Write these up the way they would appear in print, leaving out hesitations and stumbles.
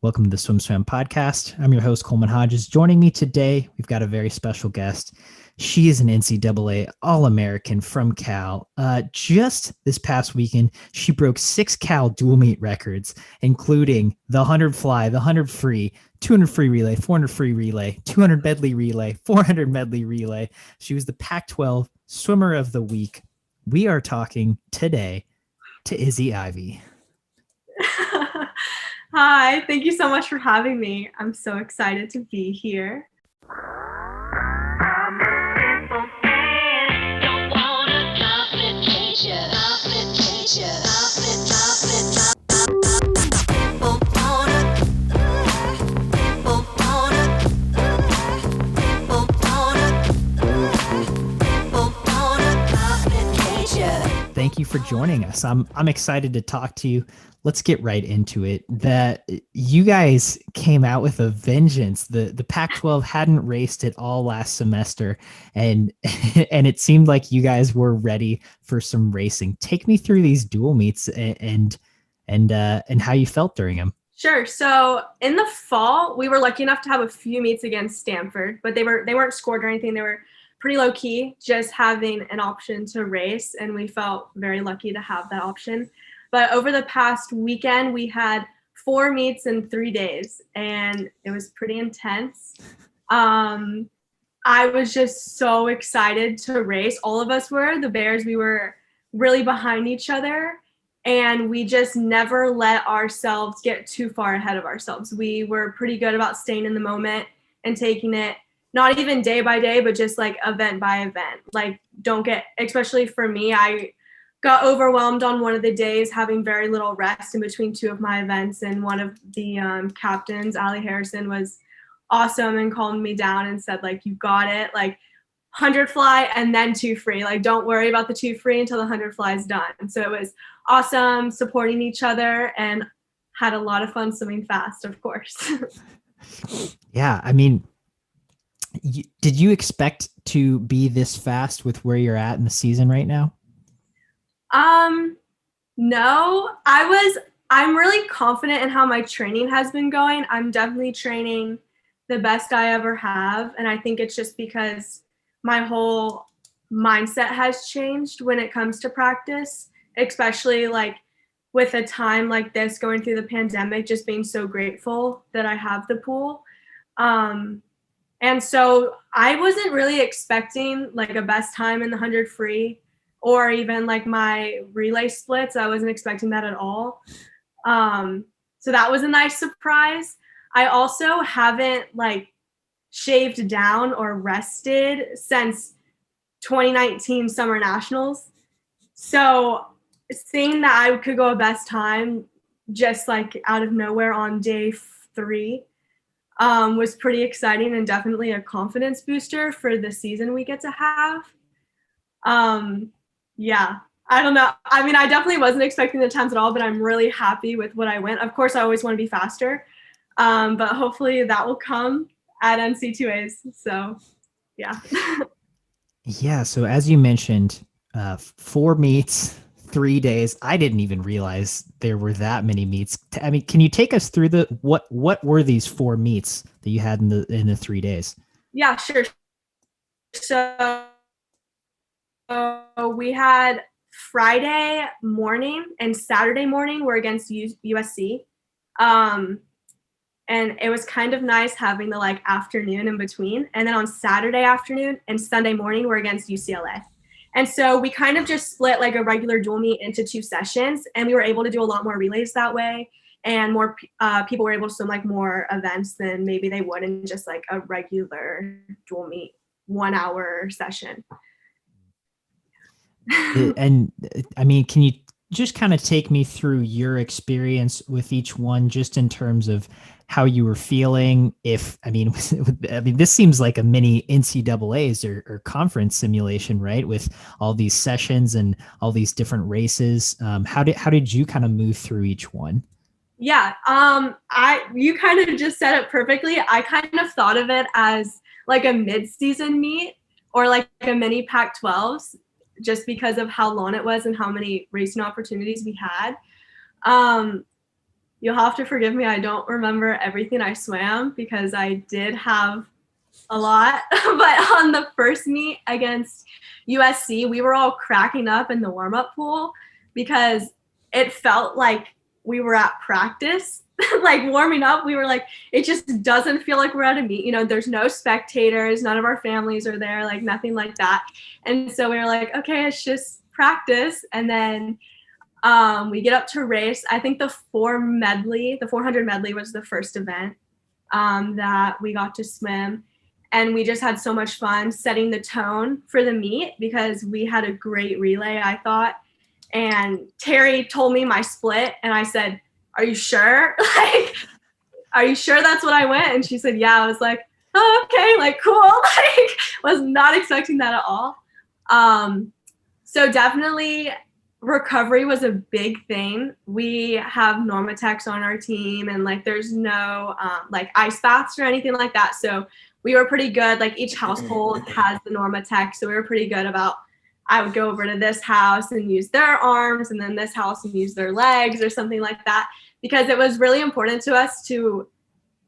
Welcome to the SwimSwam podcast. I'm your host, Coleman Hodges. Joining me today, we've got a very special guest. She is an NCAA All-American from Cal. Just this past weekend, she broke 6 Cal dual meet records, including the 100 fly, the 100 free, 200 free relay, 400 free relay, 200 medley relay, 400 medley relay. She was the Pac-12 Swimmer of the Week. We are talking today to Izzy Ivey. Hi, thank you so much for having me. I'm so excited to be here. Thank you for joining us. I'm excited to talk to you. Let's get right into it. That you guys came out with a vengeance. The Pac-12 hadn't raced it all last semester, and it seemed like you guys were ready for some racing. Take me through these dual meets and how you felt during them. Sure. So in the fall, we were lucky enough to have a few meets against Stanford, but they weren't scored or anything. They were pretty low key, just having an option to race, and we felt very lucky to have that option. But over the past weekend, we had 4 meets in 3 days, and it was pretty intense. I was just so excited to race. All of us were. The Bears, we were really behind each other, and we just never let ourselves get too far ahead of ourselves. We were pretty good about staying in the moment and taking it not even day by day, but just like event by event. Like, don't get, especially for me, I got overwhelmed on one of the days, having very little rest in between 2 of my events. And one of the captains, Allie Harrison, was awesome and calmed me down and said, like, you got it, like 100 fly and then 2 free. Like, don't worry about the 2 free until the 100 fly is done. So it was awesome supporting each other and had a lot of fun swimming fast, of course. Yeah, I mean, did you expect to be this fast with where you're at in the season right now? No, I'm really confident in how my training has been going. I'm definitely training the best I ever have. And I think it's just because my whole mindset has changed when it comes to practice, especially like with a time like this going through the pandemic, just being so grateful that I have the pool. And so I wasn't really expecting like a best time in the 100 free or even like my relay splits. I wasn't expecting that at all. So that was a nice surprise. I also haven't like shaved down or rested since 2019 Summer Nationals. So seeing that I could go a best time just like out of nowhere on day 3 was pretty exciting and definitely a confidence booster for the season we get to have. Yeah, I don't know. I mean, I definitely wasn't expecting the times at all, but I'm really happy with what I went. Of course, I always want to be faster, but hopefully that will come at NC2As. So, yeah. Yeah. So as you mentioned, 4 meets, 3 days. I didn't even realize there were that many meets. I mean, can you take us through what were these 4 meets that you had in the 3 days? Yeah, sure. So we had Friday morning and Saturday morning were against USC. And it was kind of nice having the like afternoon in between. And then on Saturday afternoon and Sunday morning, we're against UCLA. And so we kind of just split like a regular dual meet into 2 sessions, and we were able to do a lot more relays that way. And more people were able to swim like more events than maybe they would in just like a regular dual meet 1-hour session. And I mean, can you just kind of take me through your experience with each one, just in terms of how you were feeling? I mean, this seems like a mini NCAAs or conference simulation, right? With all these sessions and all these different races. How did you kind of move through each one? Yeah, you kind of just said it perfectly. I kind of thought of it as like a mid-season meet or like a mini Pac-12s, just because of how long it was and how many racing opportunities we had. you'll have to forgive me. I don't remember everything I swam because I did have a lot. But on the first meet against USC, we were all cracking up in the warm-up pool because it felt like we were at practice. Like warming up, we were like, it just doesn't feel like we're at a meet. You know, there's no spectators, none of our families are there, like nothing like that. And so we were like, okay, it's just practice. And then we get up to race. I think the 400 medley was the first event that we got to swim. And we just had so much fun setting the tone for the meet because we had a great relay, I thought. And Terry told me my split, and I said, are you sure? Like, are you sure that's what I went? And she said, yeah. I was like, oh, okay, like cool. Like, was not expecting that at all. So definitely recovery was a big thing. We have Normatex on our team, and like there's no like ice baths or anything like that. So we were pretty good. Like each household has the Normatex, so we were pretty good about, I would go over to this house and use their arms, and then this house and use their legs or something like that, because it was really important to us to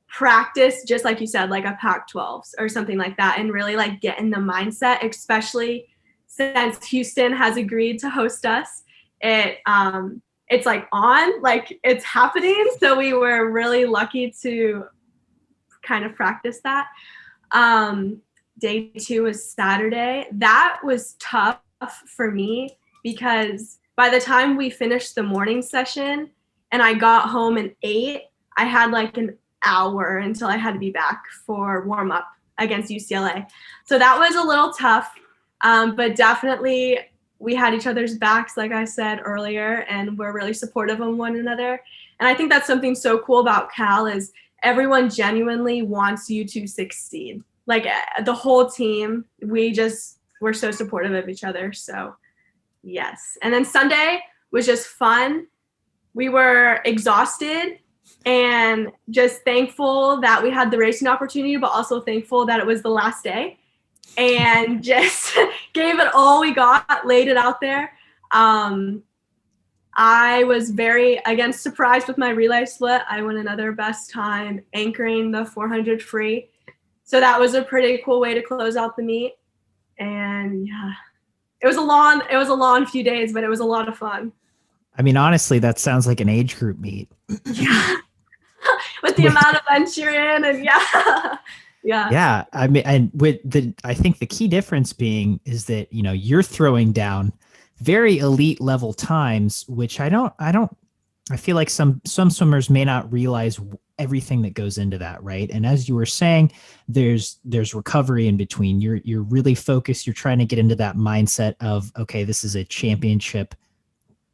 practice, just like you said, like a Pac-12s or something like that, and really like get in the mindset, especially since Houston has agreed to host us. It's like on, like it's happening. So we were really lucky to kind of practice that. Day 2 was Saturday. That was tough for me because by the time we finished the morning session and I got home and ate, I had like an hour until I had to be back for warm up against UCLA. So that was a little tough, but definitely we had each other's backs, like I said earlier, and we're really supportive of one another. And I think that's something so cool about Cal is everyone genuinely wants you to succeed. Like the whole team, we're so supportive of each other. So yes. And then Sunday was just fun. We were exhausted and just thankful that we had the racing opportunity, but also thankful that it was the last day, and just gave it all we got, laid it out there. I was very, again, surprised with my relay split. I won another best time anchoring the 400 free. So that was a pretty cool way to close out the meet. And yeah, it was a long few days, but it was a lot of fun. I mean, honestly, that sounds like an age group meet. Yeah. With the amount of events you're in, and yeah. Yeah. I mean, and I think the key difference being is that, you know, you're throwing down very elite level times, which I feel like some swimmers may not realize everything that goes into that, right? And as you were saying, there's recovery in between. You're really focused. You're trying to get into that mindset of, okay, this is a championship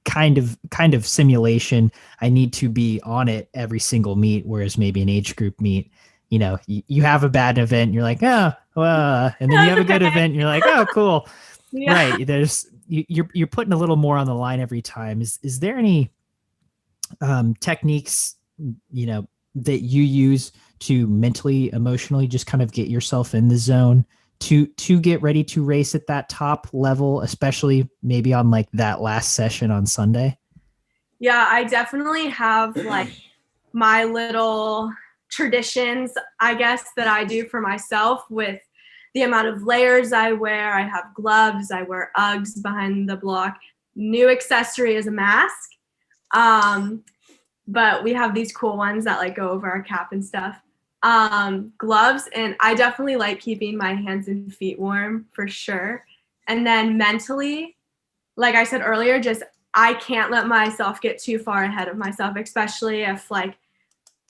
kind of simulation. I need to be on it every single meet, whereas maybe an age group meet, you know, you have a bad event, you're like, oh, and then you have a good event, you're like, oh, cool. Yeah. Right. You're putting a little more on the line every time. Is there any techniques, you know, that you use to mentally, emotionally just kind of get yourself in the zone to get ready to race at that top level, especially maybe on like that last session on Sunday? Yeah, I definitely have like my little traditions, I guess, that I do for myself with the amount of layers I wear. I have gloves, I wear Uggs behind the block. New accessory is a mask. But we have these cool ones that like go over our cap and stuff. Gloves, and I definitely like keeping my hands and feet warm for sure. And then mentally, like I said earlier, just I can't let myself get too far ahead of myself, especially if like,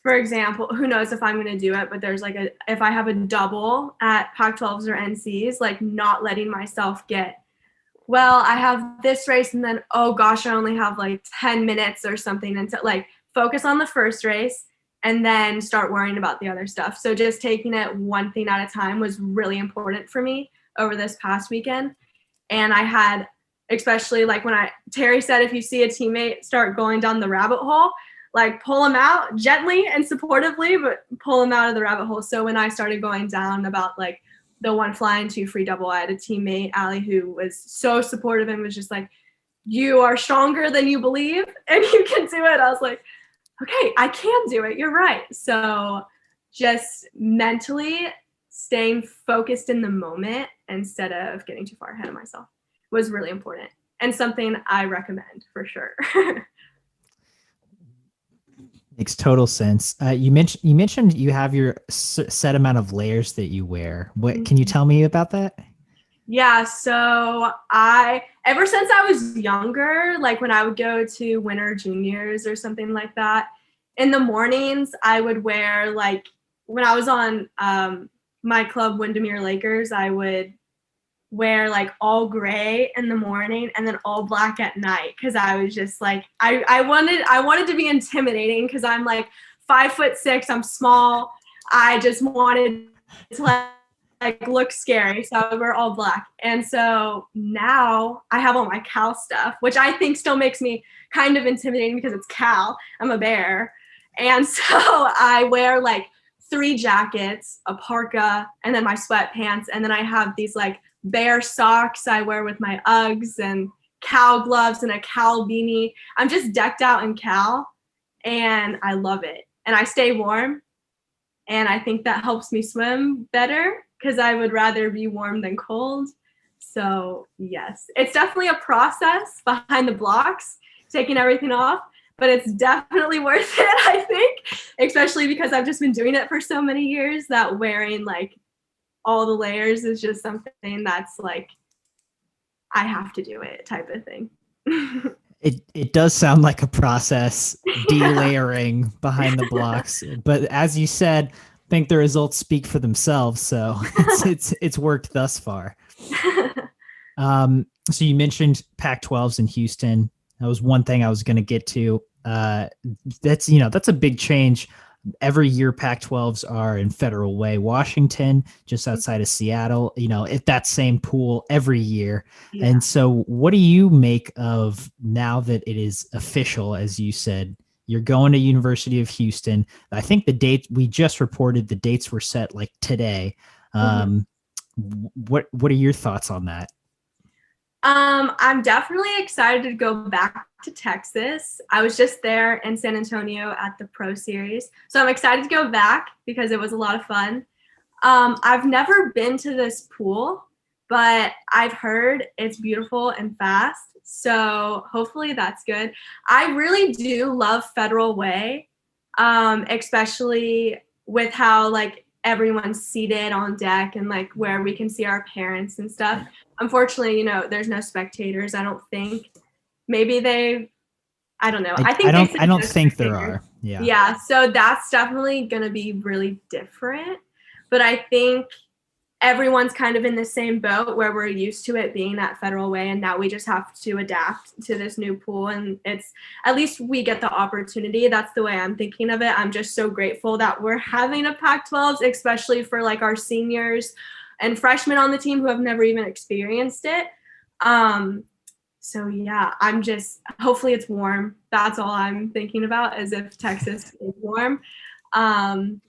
for example, who knows if I'm going to do it, but there's like if I have a double at Pac-12s or NCs, like not letting myself get, well, I have this race and then, oh gosh, I only have like 10 minutes or something. And so like focus on the first race and then start worrying about the other stuff. So just taking it one thing at a time was really important for me over this past weekend. And I had, especially like when Terry said, if you see a teammate start going down the rabbit hole, like pull them out gently and supportively, but pull them out of the rabbit hole. So when I started going down about like the 1 fly and 2 free double, I had a teammate, Allie, who was so supportive and was just like, you are stronger than you believe and you can do it. I was like, okay, I can do it. You're right. So just mentally staying focused in the moment instead of getting too far ahead of myself was really important and something I recommend for sure. Makes total sense. You mentioned you have your set amount of layers that you wear. What can you tell me about that? Yeah, so ever since I was younger, like when I would go to winter juniors or something like that, in the mornings I would wear like when I was on my club Windermere Lakers, I would wear like all gray in the morning and then all black at night because I was just like I wanted to be intimidating because I'm like 5'6", I'm small. I just wanted to like look scary, so I would wear all black. And so now I have all my Cal stuff, which I think still makes me kind of intimidating because it's Cal. I'm a bear, and so I wear like 3 jackets, a parka, and then my sweatpants, and then I have these like bear socks I wear with my Uggs and Cal gloves and a Cal beanie. I'm just decked out in Cal, and I love it. And I stay warm, and I think that helps me swim better because I would rather be warm than cold. So yes, it's definitely a process behind the blocks, taking everything off, but it's definitely worth it, I think, especially because I've just been doing it for so many years that wearing like all the layers is just something that's like, I have to do it type of thing. It does sound like a process, Yeah. delayering behind the blocks. But as you said, I think the results speak for themselves. So it's worked thus far. So you mentioned Pac-12s in Houston. That was one thing I was going to get to. That's a big change. Every year Pac-12s are in Federal Way, Washington, just outside of Seattle, at that same pool every year. Yeah. And so what do you make of now that it is official, as you said, you're going to University of Houston? I think the date we just reported, the dates were set like today. Mhm. What are your thoughts on that? I'm definitely excited to go back to Texas. I was just there in San Antonio at the Pro Series. So I'm excited to go back because it was a lot of fun. I've never been to this pool, but I've heard it's beautiful and fast. So hopefully that's good. I really do love Federal Way, especially with how like everyone's seated on deck and like where we can see our parents and stuff. Unfortunately, there's no spectators. I don't think. Maybe I don't know. I, I I think they don't said I don't no think there spectators. are. Yeah. Yeah, so that's definitely going to be really different. But I think everyone's kind of in the same boat where we're used to it being that Federal Way, and now we just have to adapt to this new pool. And it's at least we get the opportunity. That's the way I'm thinking of it. I'm just so grateful that we're having a Pac-12s, especially for like our seniors and freshmen on the team who have never even experienced it. So yeah, I'm just hopefully it's warm. That's all I'm thinking about is if Texas is warm. Um,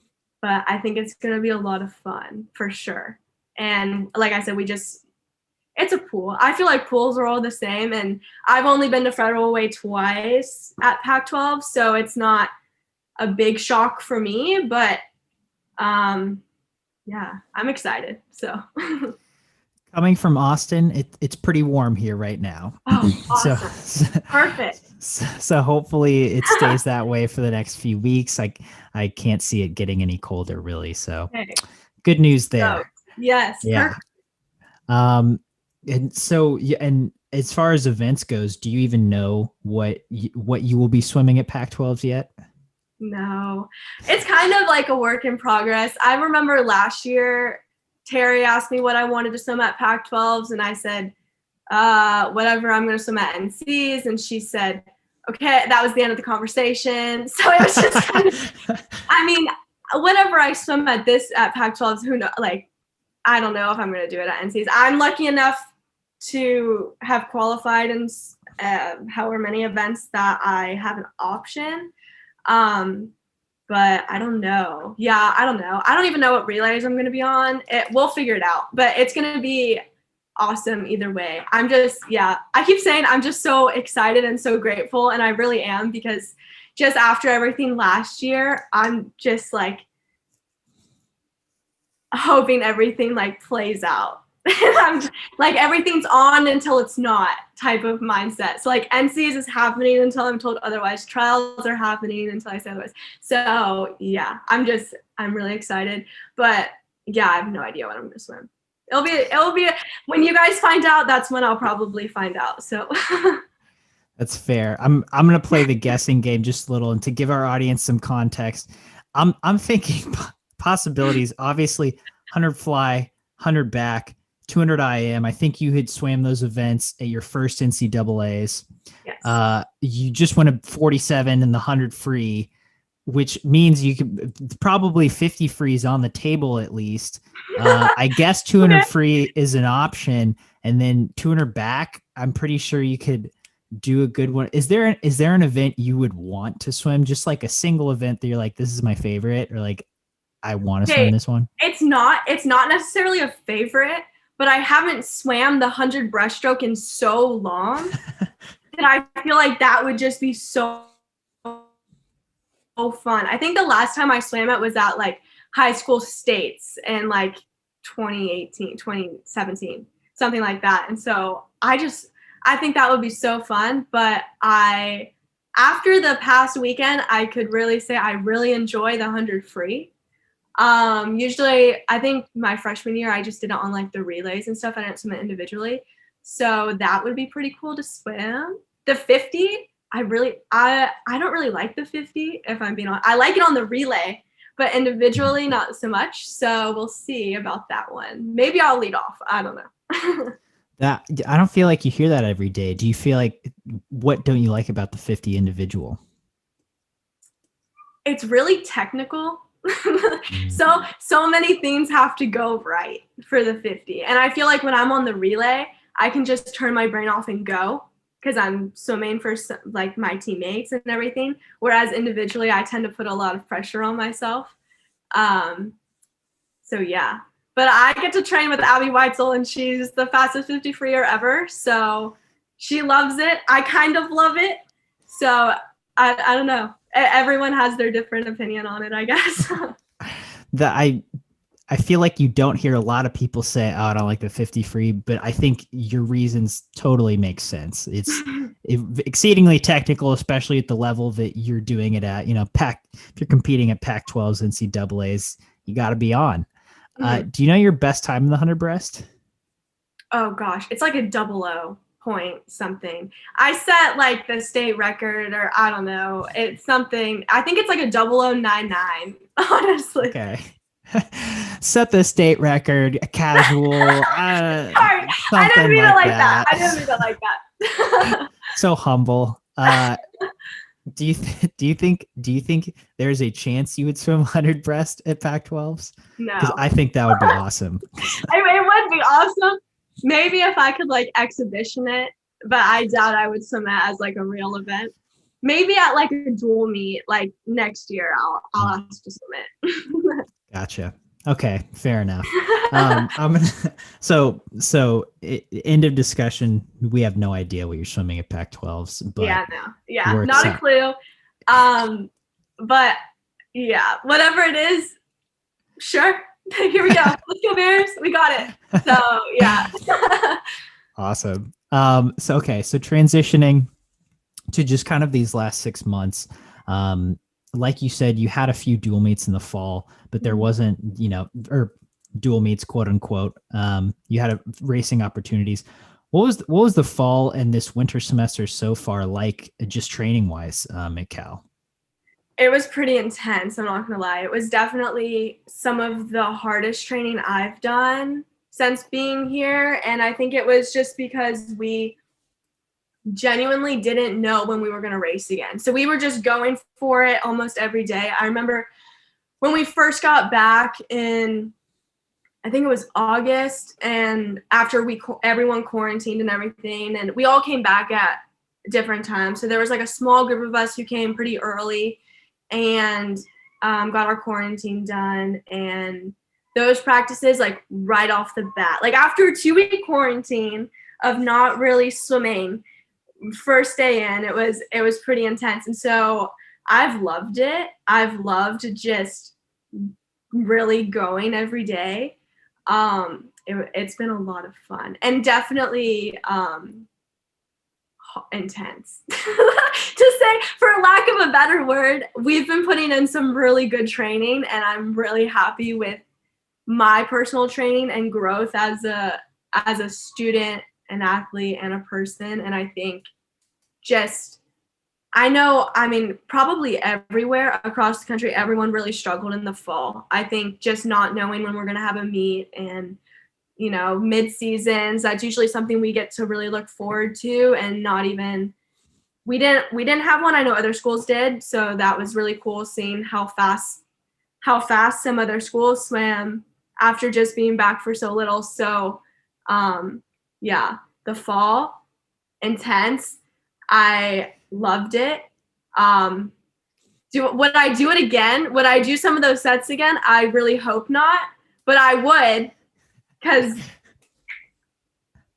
but I think it's gonna be a lot of fun for sure. And like I said, it's a pool. I feel like pools are all the same, and I've only been to Federal Way twice at Pac-12, so it's not a big shock for me. But yeah, I'm excited. So. Coming from Austin, it's pretty warm here right now. Oh, so, awesome! Perfect. so hopefully it stays that way for the next few weeks. I can't see it getting any colder really. So Okay. good news So, there. yes, Yeah. perfect. And so and as far as events goes, do you even know what you will be swimming at Pac-12s yet? No, it's kind of like a work in progress. I remember last year, Terry asked me what I wanted to swim at Pac-12s, and I said, whatever, I'm going to swim at NCs. And she said, okay, that was the end of the conversation. So it was just kind of, I mean, whenever I swim at Pac-12s, who know, like, I don't know if I'm going to do it at NCs. I'm lucky enough to have qualified in however many events that I have an option. But I don't know. Yeah, I don't know. I don't even know what relays I'm going to be on. We'll figure it out, but it's going to be awesome either way. I keep saying I'm just so excited and so grateful, and I really am because just after everything last year, I'm just like hoping everything like plays out. I'm like, everything's on until it's not type of mindset. So like NCs is happening until I'm told otherwise. Trials are happening until I say otherwise. So yeah, I'm really excited. But yeah, I have no idea when I'm gonna swim. It'll be when you guys find out, that's when I'll probably find out. So That's fair. I'm gonna play the guessing game just a little, and to give our audience some context, I'm thinking possibilities. Obviously, 100 fly, 100 back, 200 IM. I think you had swam those events at your first NCAA's. yes. You just went a 47 and the 100 free, which means you could probably 50 frees on the table at least. I guess 200 free is an option, and then 200 back. I'm pretty sure you could do a good one. Is there an event you would want to swim, just like a single event that you're like, this is my favorite, or like, I want to swim this one? It's not necessarily a favorite, but I haven't swam the 100 breaststroke in so long that I feel like that would just be so fun. I think the last time I swam it was at like high school states in like 2018, 2017, something like that. And so I think that would be so fun. But after the past weekend, I could really say I really enjoy the 100 free. Usually I think my freshman year, I just did it on like the relays and stuff. I didn't swim it individually. So that would be pretty cool to swim. The 50, I don't really like the 50, if I'm being honest. I like it on the relay, but individually not so much. So we'll see about that one. Maybe I'll lead off. I don't know. That, I don't feel like you hear that every day. Do you feel like, what don't you like about the 50 individual? It's really technical. So many things have to go right for the 50. And I feel like when I'm on the relay, I can just turn my brain off and go because I'm swimming for like my teammates and everything. Whereas individually, I tend to put a lot of pressure on myself. So yeah, but I get to train with Abby Weitzel, and she's the fastest 50 freer ever. So she loves it. I kind of love it. So I don't know. Everyone has their different opinion on it, I guess. I feel like you don't hear a lot of people say, "Oh, I don't like the 50 free," but I think your reasons totally make sense. It's exceedingly technical, especially at the level that you're doing it at. You know, if you're competing at Pac-12s, NCAA's, you got to be on. Do you know your best time in the 100 breast? Oh gosh, it's like a 00 point something. I set like the state record, or I don't know. It's something. I think it's like a 0099. Honestly. Okay. Set the state record, casual. Sorry, I didn't mean it like that. I didn't mean it like that. So humble. Do you think there's a chance you would swim 100 breast at Pac-12s? No. Because I think that would be awesome. I mean, it would be awesome. Maybe if I could like exhibition it, but I doubt I would swim it as like a real event. Maybe at like a dual meet, like next year, I'll ask to swim it. Gotcha. Okay, fair enough. I'm gonna. So end of discussion. We have no idea what you're swimming at Pac-12s, but not a clue. But yeah, whatever it is, sure. Here we go. Let's go Bears. We got it. So yeah. Awesome. So transitioning to just kind of these last 6 months. Like you said, you had a few dual meets in the fall, but there wasn't, or dual meets, quote unquote. You had racing opportunities. What was the fall and this winter semester so far like, just training wise, at Cal? It was pretty intense. I'm not gonna lie. It was definitely some of the hardest training I've done since being here, and I think it was just because we genuinely didn't know when we were going to race again. So we were just going for it almost every day. I remember when we first got back in, I think it was August, and after everyone quarantined and everything, and we all came back at different times. So there was like a small group of us who came pretty early and got our quarantine done. And those practices, like right off the bat, like after a 2-week quarantine of not really swimming, first day in, it was pretty intense. And so I've loved it. I've loved just really going every day. It's been a lot of fun and definitely intense. To say, for lack of a better word, we've been putting in some really good training, and I'm really happy with my personal training and growth as a student, an athlete, and a person. And I think just I mean, probably everywhere across the country, everyone really struggled in the fall. I think just not knowing when we're going to have a meet and, mid-seasons, that's usually something we get to really look forward to, and not even we didn't have one. I know other schools did, so that was really cool seeing how fast some other schools swam after just being back for so little. So, yeah, the fall, intense. I loved it. Would I do it again? Would I do some of those sets again? I really hope not, but I would, because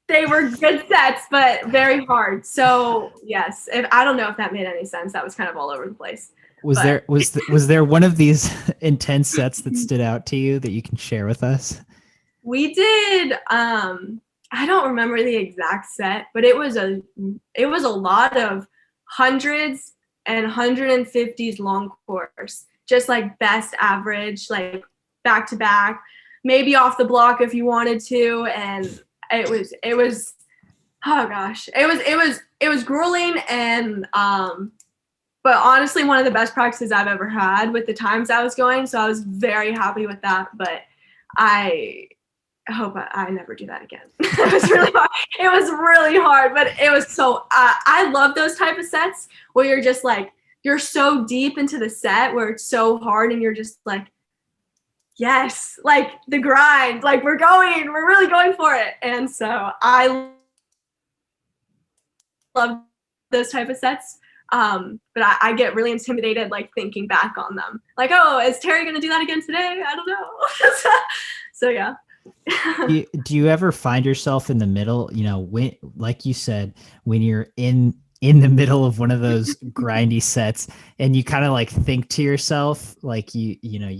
they were good sets, but very hard. So yes, I don't know if that made any sense. That was kind of all over the place. Was there one of these intense sets that stood out to you that you can share with us? We did. I don't remember the exact set, but it was a lot of hundreds and 150s long course, just like best average, like back to back, maybe off the block if you wanted to, and it was oh gosh, it was grueling, and but honestly one of the best practices I've ever had with the times I was going, so I was very happy with that. But I hope I never do that again. It was really hard. It was really hard, but it was so I love those type of sets where you're just like, you're so deep into the set where it's so hard and you're just like, yes, like the grind, like we're really going for it. And so I love those type of sets. But I get really intimidated, like thinking back on them. Like, oh, is Terry going to do that again today? I don't know. So yeah. Do you ever find yourself in the middle, when, like you said, when you're in the middle of one of those grindy sets and you kind of like think to yourself, like you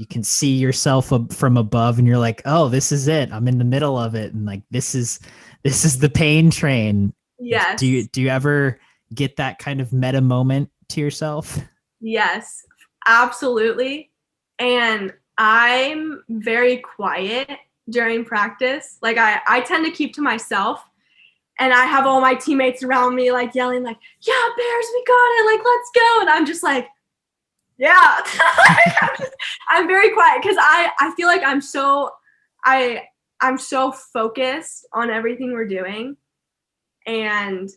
can see yourself from above and you're like, oh, this is it. I'm in the middle of it. And like, this is the pain train. Yes. Do you ever get that kind of meta moment to yourself? Yes, absolutely. And I'm very quiet during practice. Like I tend to keep to myself, and I have all my teammates around me like yelling like, yeah, Bears, we got it, like let's go. And I'm just like, yeah. I'm very quiet because I feel like I'm so focused on everything we're doing, and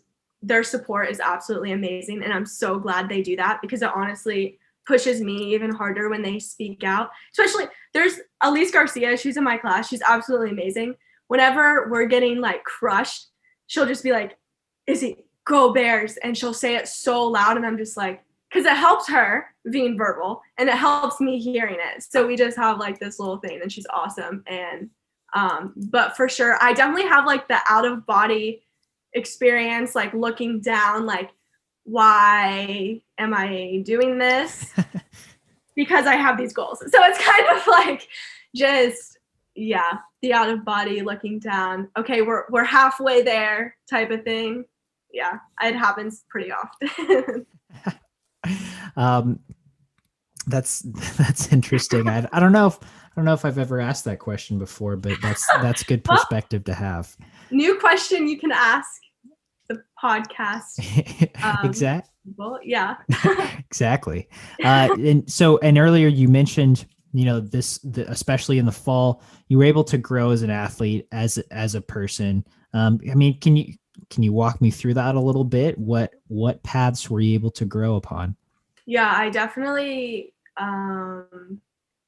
their support is absolutely amazing. And I'm so glad they do that, because it honestly pushes me even harder when they speak out. Especially there's Elise Garcia, she's in my class. She's absolutely amazing. Whenever we're getting like crushed, she'll just be like, Izzy, go Bears. And she'll say it so loud. And I'm just like, because it helps her being verbal and it helps me hearing it. So we just have like this little thing, and she's awesome. And but for sure, I definitely have like the out of body experience, like looking down, like, why am I doing this? Because I have these goals. So it's kind of like just, yeah, the out of body looking down. Okay, we're halfway there type of thing. Yeah, it happens pretty often. That's interesting. I don't know if I've ever asked that question before, but that's good perspective to have. New question you can ask the podcast. Exactly. Yeah. Exactly. And earlier you mentioned, especially in the fall, you were able to grow as an athlete, as a person. I mean, can you walk me through that a little bit? What paths were you able to grow upon? Yeah, I definitely,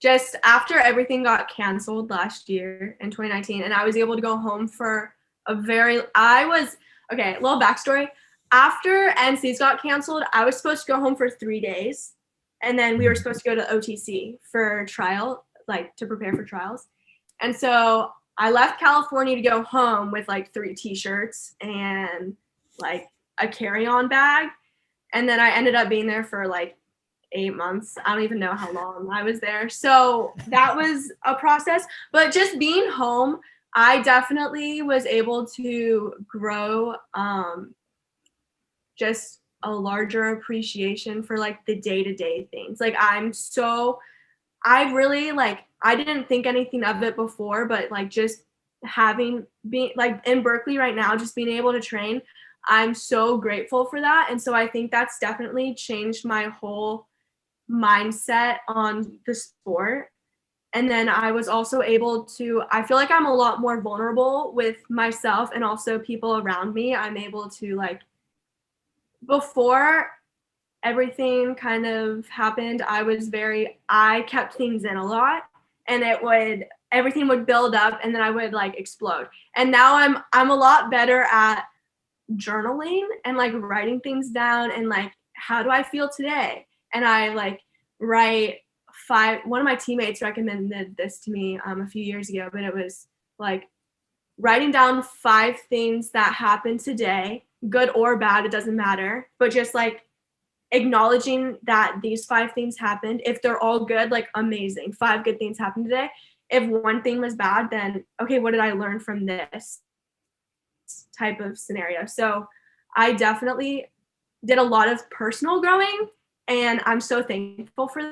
just after everything got canceled last year in 2019, and I was able to go home for okay, little backstory. After NCs got canceled, I was supposed to go home for 3 days, and then we were supposed to go to OTC for trial, like to prepare for trials. And so I left California to go home with like 3 t-shirts and like a carry-on bag. And then I ended up being there for like 8 months. I don't even know how long I was there. So that was a process. But just being home, I definitely was able to grow just a larger appreciation for like the day-to-day things. Like I really like I didn't think anything of it before, but like just being like in Berkeley right now, just being able to train, I'm so grateful for that. And so I think that's definitely changed my whole mindset on the sport. And then I was also able to, I feel like I'm a lot more vulnerable with myself and also people around me. I'm able to like, before everything kind of happened, I kept things in a lot, and everything would build up and then I would like explode. And now I'm a lot better at journaling and like writing things down and like, how do I feel today? And I like write one of my teammates recommended this to me a few years ago, but it was like writing down 5 things that happened today, good or bad, it doesn't matter, but just like acknowledging that these 5 things happened. If they're all good, like amazing, 5 good things happened today. If one thing was bad, then okay, what did I learn from this type of scenario? So I definitely did a lot of personal growing, and I'm so thankful for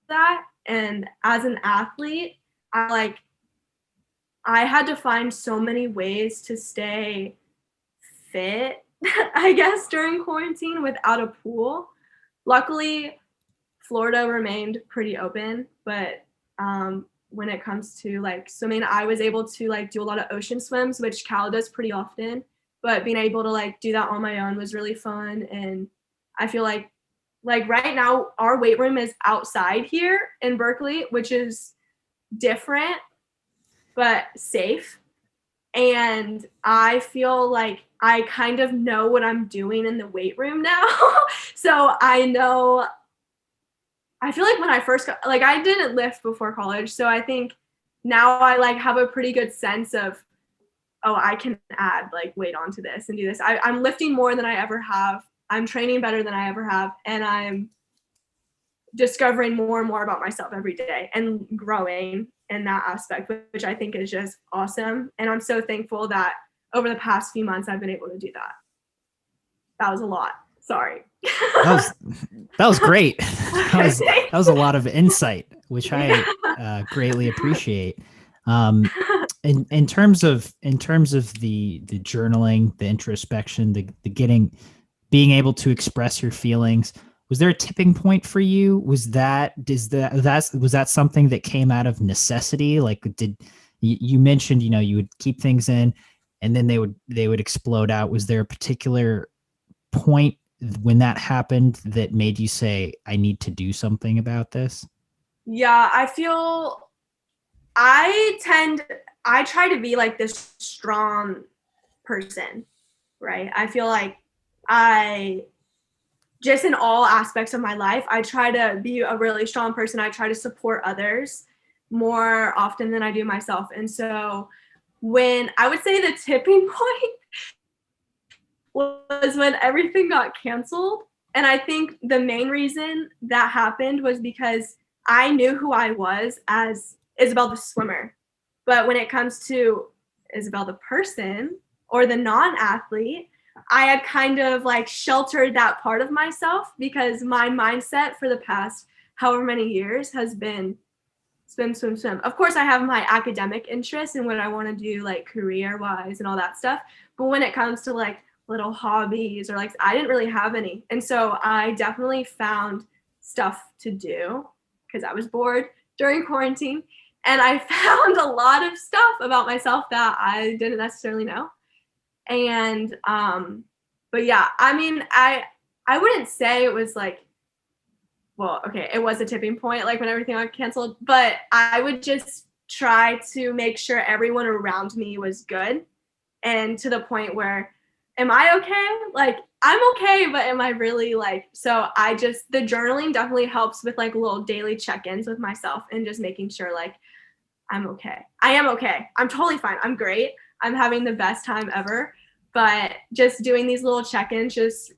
that. And as an athlete, I had to find so many ways to stay fit, I guess, during quarantine without a pool. Luckily, Florida remained pretty open, but when it comes to like swimming, I was able to like do a lot of ocean swims, which Cal does pretty often. But being able to like do that on my own was really fun. And I feel like right now our weight room is outside here in Berkeley, which is different but safe. And I feel like I kind of know what I'm doing in the weight room now. So I feel like when I first got, like I didn't lift before college. So I think now I like have a pretty good sense of, oh, I can add like weight onto this and do this. I'm lifting more than I ever have. I'm training better than I ever have. And I'm discovering more and more about myself every day and growing in that aspect, which I think is just awesome. And I'm so thankful that over the past few months, I've been able to do that. That was a lot. Sorry. That was great. That was a lot of insight, which I greatly appreciate. In terms of the journaling, the introspection, being able to express your feelings, was there a tipping point for you? Was that something that came out of necessity? Like, did you mentioned, you would keep things in and then they would explode out. Was there a particular point when that happened that made you say, I need to do something about this? Yeah, I feel I try to be like this strong person, right? I feel like just in all aspects of my life, I try to be a really strong person. I try to support others more often than I do myself. And so when I would say the tipping point was when everything got canceled. And I think the main reason that happened was because I knew who I was as Isabel the swimmer. But when it comes to Isabel the person or the non-athlete, I had kind of like sheltered that part of myself because my mindset for the past however many years has been swim, swim, swim. Of course, I have my academic interests and what I want to do like career-wise and all that stuff. But when it comes to like little hobbies or like I didn't really have any. And so I definitely found stuff to do because I was bored during quarantine. And I found a lot of stuff about myself that I didn't necessarily know. And but yeah, I mean, I wouldn't say it was like, well, okay, it was a tipping point like when everything got canceled, but I would just try to make sure everyone around me was good, and to the point where, am I okay? Like I'm okay, but am I really like, so the journaling definitely helps with like little daily check-ins with myself and just making sure like I'm okay. I am okay. I'm totally fine. I'm great. I'm having the best time ever. But just doing these little check-ins just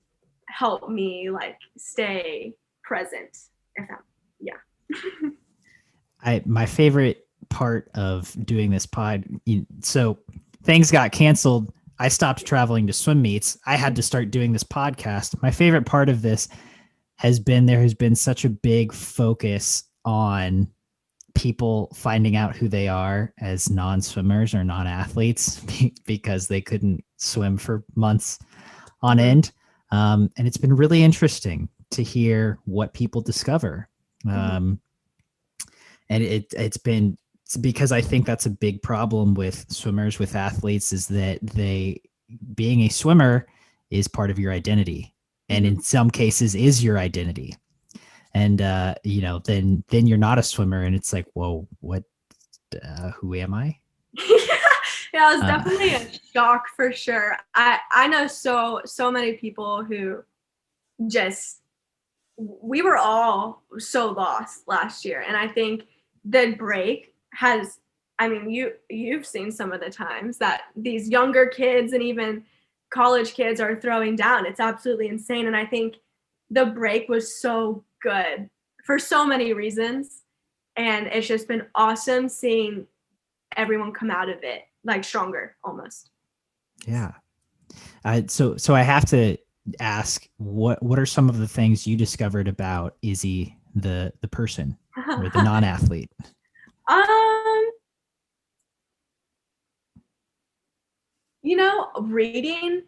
help me like stay present. If that, yeah. My favorite part of doing this pod, so things got canceled. I stopped traveling to swim meets. I had to start doing this podcast. My favorite part of this has been there has been such a big focus on people finding out who they are as non-swimmers or non-athletes because they couldn't swim for months on end. And it's been really interesting to hear what people discover. And it's been because I think that's a big problem with swimmers, with athletes, is that being a swimmer is part of your identity. And in some cases is your identity. And, then you're not a swimmer and it's like, whoa, what, who am I? Yeah, it was definitely a shock for sure. I know so many people who we were all so lost last year. And I think the break has, you've seen some of the times that these younger kids and even college kids are throwing down. It's absolutely insane. And I think the break was so good for so many reasons. And it's just been awesome seeing everyone come out of it like stronger almost. Yeah. So I have to ask, what are some of the things you discovered about Izzy, the person or the non-athlete? Reading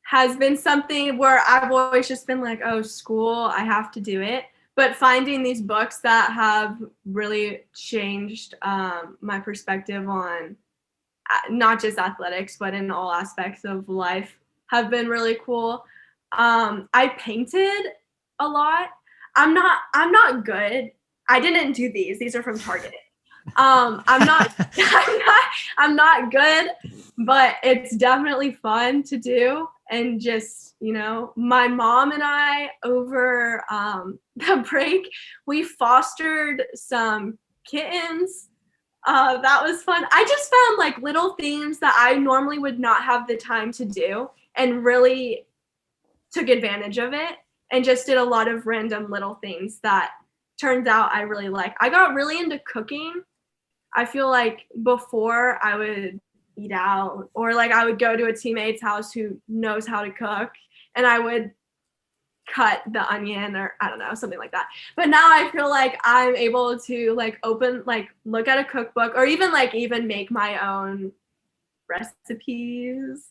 has been something where I've always just been like, oh, school, I have to do it. But finding these books that have really changed my perspective on not just athletics, but in all aspects of life have been really cool. I painted a lot. I'm not good. I didn't do these. These are from Target. I'm not good, but it's definitely fun to do. And just, my mom and I over the break, we fostered some kittens. That was fun. I just found like little things that I normally would not have the time to do and really took advantage of it and just did a lot of random little things that turns out I really like. I got really into cooking. I feel like before I would eat out or like I would go to a teammate's house who knows how to cook and I would cut the onion or I don't know, something like that. But now I feel like I'm able to like look at a cookbook or even make my own recipes.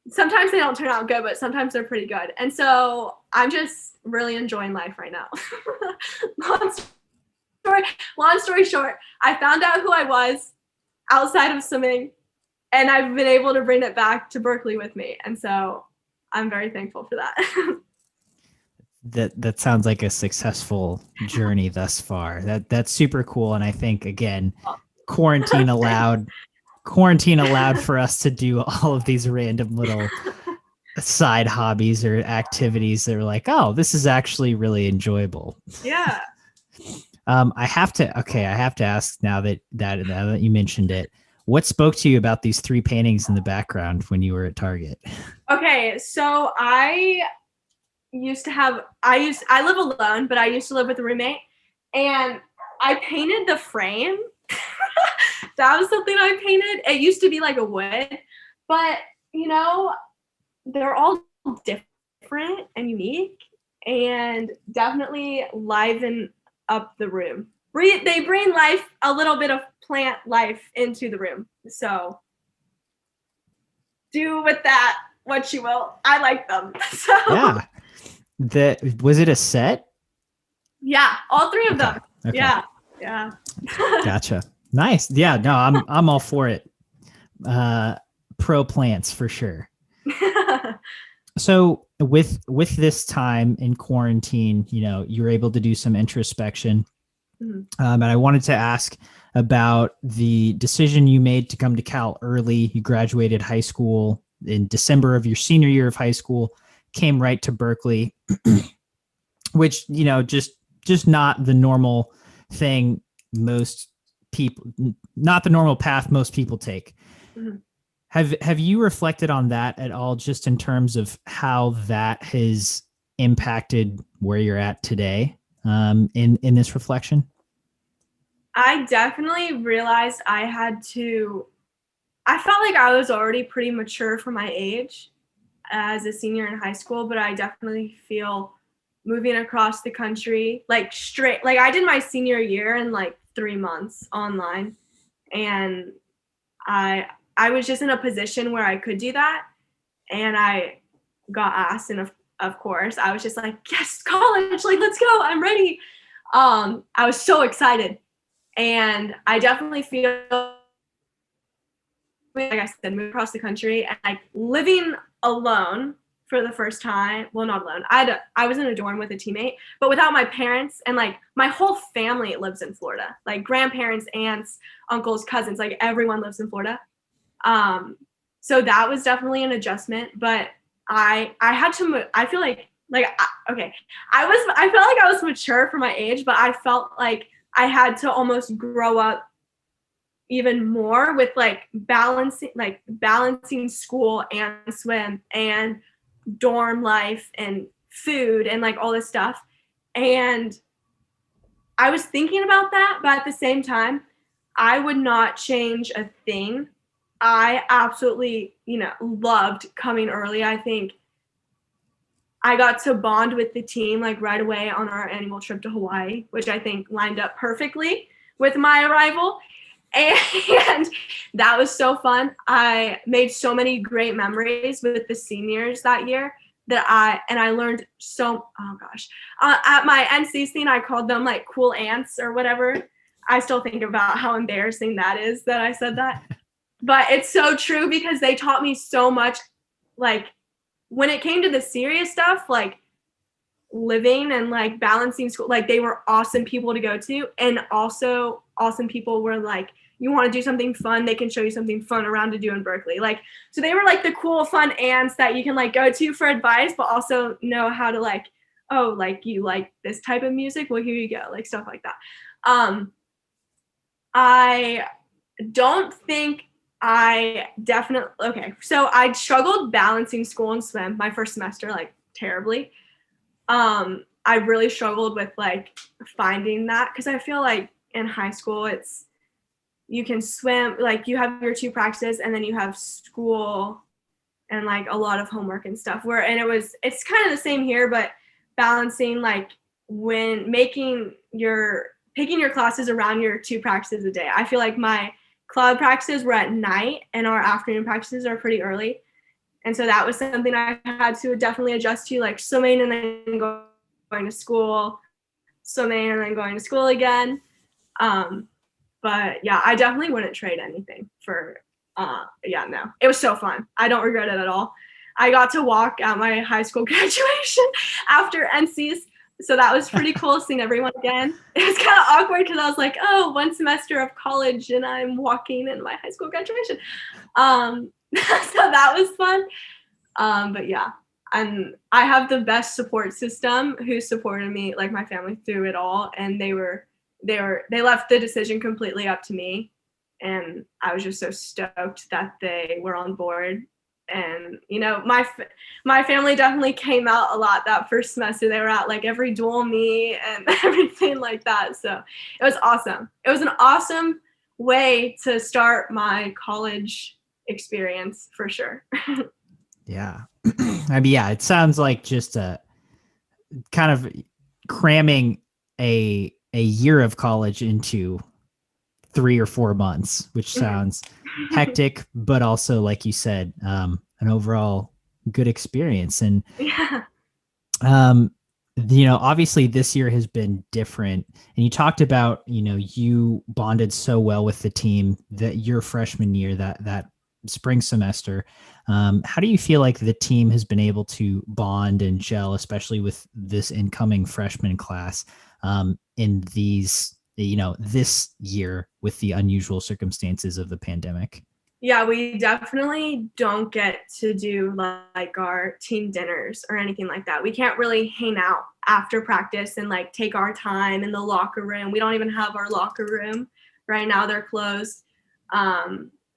Sometimes they don't turn out good, but sometimes they're pretty good. And so I'm just really enjoying life right now. Long story short, I found out who I was outside of swimming and I've been able to bring it back to Berkeley with me. And so I'm very thankful for that. That sounds like a successful journey thus far. That's super cool. And I think, again, quarantine allowed for us to do all of these random little side hobbies or activities that are like, oh, this is actually really enjoyable. Yeah. I have to ask now that you mentioned it, what spoke to you about these 3 paintings in the background when you were at Target? Okay, so I live alone, but I used to live with a roommate and I painted the frame. That was something I painted. It used to be like a wood, but they're all different and unique and definitely liven up the room. They bring life, a little bit of plant life into the room. So do with that what you will. I like them. So yeah. Was it a set? Yeah, all 3 of them. Okay. Yeah. Gotcha. Nice. Yeah, no, I'm all for it. Pro plants for sure. So with this time in quarantine, you were able to do some introspection. And I wanted to ask about the decision you made to come to Cal early. You graduated high school in December of your senior year of high school, came right to Berkeley, which, just not the normal thing not the normal path most people take. Mm-hmm. Have you reflected on that at all, just in terms of how that has impacted where you're at today in this reflection? I definitely realized I felt like I was already pretty mature for my age as a senior in high school, but I definitely feel moving across the country, like straight, like I did my senior year in like 3 months online, and I I was just in a position where I could do that, and I got asked, and of course I was just like, yes, college, like let's go, I'm ready. I was so excited, and I definitely feel like I said, moving across the country and like living alone for the first time. Well, not alone. I was in a dorm with a teammate, but without my parents, and like my whole family lives in Florida. Like grandparents, aunts, uncles, cousins, like everyone lives in Florida. So that was definitely an adjustment, but I had to I feel like okay. I felt like I was mature for my age, but I felt like I had to almost grow up even more with balancing school and swim and dorm life and food and like all this stuff. And I was thinking about that, but at the same time, I would not change a thing. I absolutely, loved coming early. I think I got to bond with the team like right away on our annual trip to Hawaii, which I think lined up perfectly with my arrival. And that was so fun. I made so many great memories with the seniors that year that I learned oh gosh. At my NC scene, I called them like cool ants or whatever. I still think about how embarrassing that is that I said that. But it's so true because they taught me so much. Like when it came to the serious stuff, like living and like balancing school, like they were awesome people to go to. And also awesome people were like, you want to do something fun, they can show you something fun around to do in Berkeley. Like, so they were like the cool, fun aunts that you can like go to for advice, but also know how to like, oh, like you like this type of music? Well, here you go, like stuff like that. I don't think okay. So I struggled balancing school and swim my first semester, like terribly. I really struggled with like finding that because I feel like in high school you can swim, like you have your two practices and then you have school and like a lot of homework and stuff it's kind of the same here, but balancing like when picking your classes around your two practices a day. I feel like my club practices were at night and our afternoon practices are pretty early. And so that was something I had to definitely adjust to, like swimming and then going to school, swimming and then going to school again. But yeah, I definitely wouldn't trade anything for, no, it was so fun. I don't regret it at all. I got to walk at my high school graduation after NC's. So that was pretty cool seeing everyone again. It was kind of awkward because I was like, oh, one semester of college and I'm walking in my high school graduation. So that was fun. But yeah, and I have the best support system who supported me, like my family, through it all. And they left the decision completely up to me. And I was just so stoked that they were on board. And, my family definitely came out a lot that first semester. They were at like every dual meet and everything like that. So it was awesome. It was an awesome way to start my college experience for sure. Yeah. I mean, yeah, it sounds like just a kind of cramming a year of college into 3 or 4 months, which sounds hectic, but also, like you said, an overall good experience. And, Yeah. Obviously this year has been different. And you talked about, you bonded so well with the team that your freshman year, that spring semester. How do you feel like the team has been able to bond and gel, especially with this incoming freshman class, in this year with the unusual circumstances of the pandemic? Yeah, we definitely don't get to do like our team dinners or anything like that. We can't really hang out after practice and like take our time in the locker room. We don't even have our locker room right now. They're closed.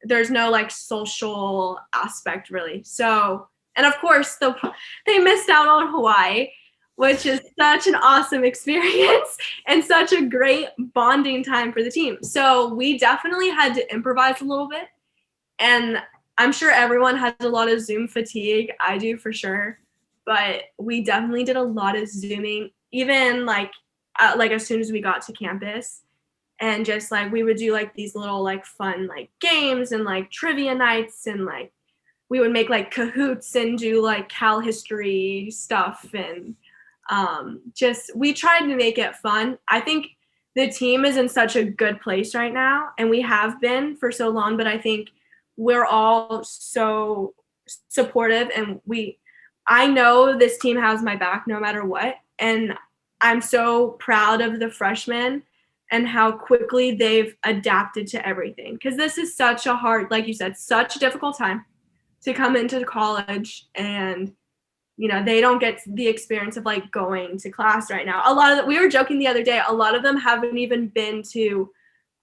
There's no like social aspect really. So, and of course they missed out on Hawaii. which is such an awesome experience and such a great bonding time for the team. So we definitely had to improvise a little bit. And I'm sure everyone has a lot of Zoom fatigue. I do for sure. But we definitely did a lot of Zooming, even like as soon as we got to campus. And just like we would do like these little like fun like games and like trivia nights, and like we would make like cahoots and do like Cal history stuff, and just we tried to make it fun. I think the team is in such a good place right now, and we have been for so long, but I think we're all so supportive, and I know this team has my back no matter what, and I'm so proud of the freshmen and how quickly they've adapted to everything, because this is such a hard, like you said, such a difficult time to come into college, and they don't get the experience of like going to class right now. A lot of we were joking the other day, a lot of them haven't even been to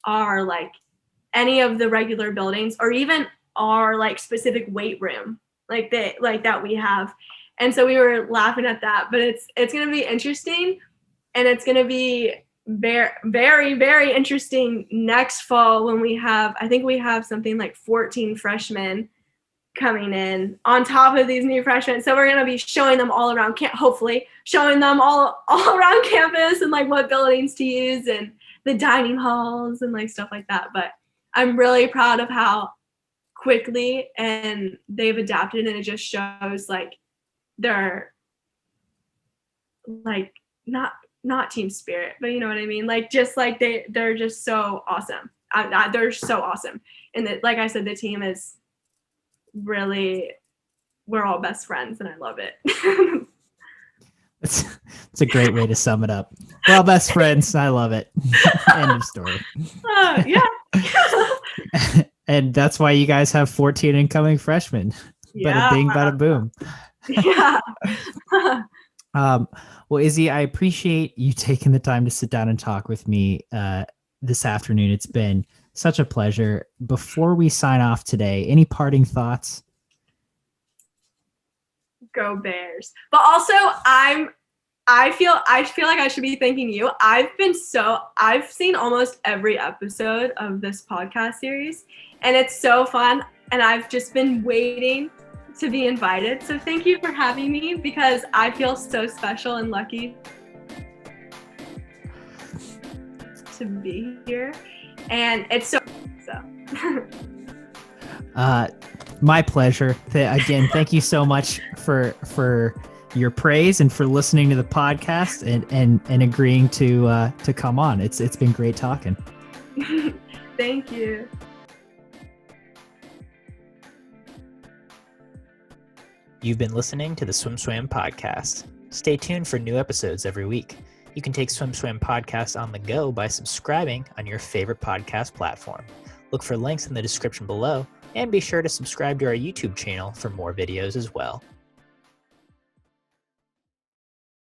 our like any of the regular buildings, or even our like specific weight room like that we have. And so we were laughing at that, but it's going to be interesting, and it's going to be very, very, very interesting next fall when I think we have something like 14 freshmen coming in on top of these new freshmen. So we're going to be showing them all around hopefully showing them all around campus, and like what buildings to use and the dining halls and like stuff like that. But I'm really proud of how quickly and they've adapted, and it just shows like they're like not team spirit, but you know what I mean? Like just like they're just so awesome. They're so awesome. And like I said, the team is really, we're all best friends, and I love it. It's a great way to sum it up. We're all best friends. I love it. End of story. Yeah. And that's why you guys have 14 incoming freshmen. Yeah. Bada bing, bada boom. Yeah. Well, Izzy, I appreciate you taking the time to sit down and talk with me this afternoon. It's been such a pleasure. Before we sign off today, any parting thoughts? Go Bears. But also I feel like I should be thanking you. I've seen almost every episode of this podcast series, and it's so fun, and I've just been waiting to be invited. So thank you for having me, because I feel so special and lucky to be here. And it's so. My pleasure. Again, thank you so much for your praise and for listening to the podcast and agreeing to come on. It's been great talking. Thank you. You've been listening to the SwimSwam podcast. Stay tuned for new episodes every week. You can take SwimSwam podcast on the go by subscribing on your favorite podcast platform. Look for links in the description below, and be sure to subscribe to our YouTube channel for more videos as well.